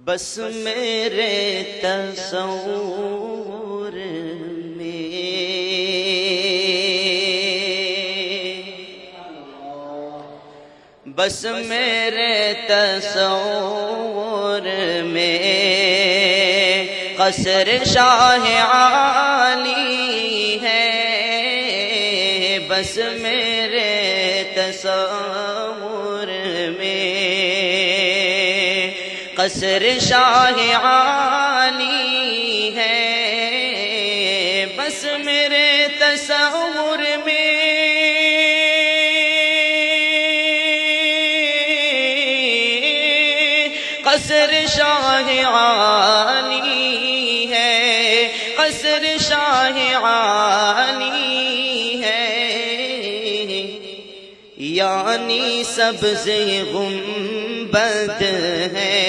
بس میرے تصور میں بس میرے تصور میں قصر شاہ عالی ہے، بس میرے تصور میں قصر شاہ عالی ہے، بس میرے تصور میں قصر شاہ عالی ہے، قصر شاہ عالی ہے، یعنی سبز گنبد ہے،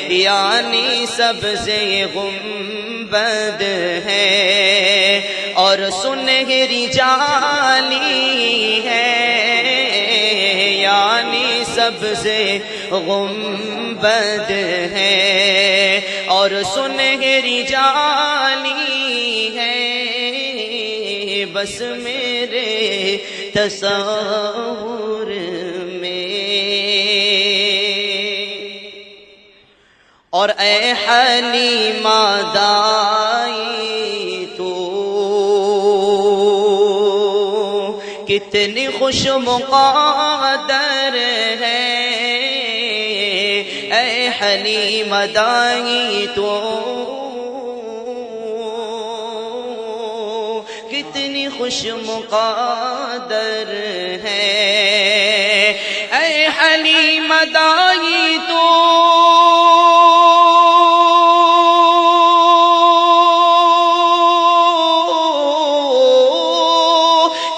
یعنی سبز گنبد ہے اور سنہری جالی ہے، یعنی سبز گنبد ہے اور سنہری جالی ہے، بس میرے تصور میں۔ اور اے حلیمہ دائی تو کتنی خوش مقدر ہے، اے حلیمہ دائی تو کتنی خوش مقدر ہے، اے حلیمہ دائی تو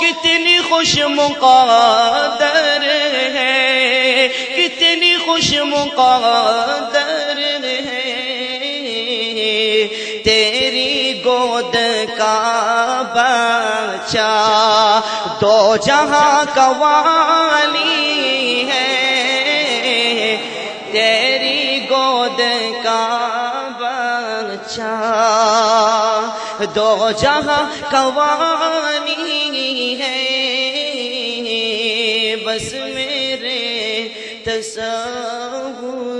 کتنی خوش مقدر ہے، کتنی خوش مقدر ہے، تیری گود کا بچہ دو جہاں کا والی ہے، تیری گود کا بچہ دو جہاں کا والی ہے، بس میرے تصور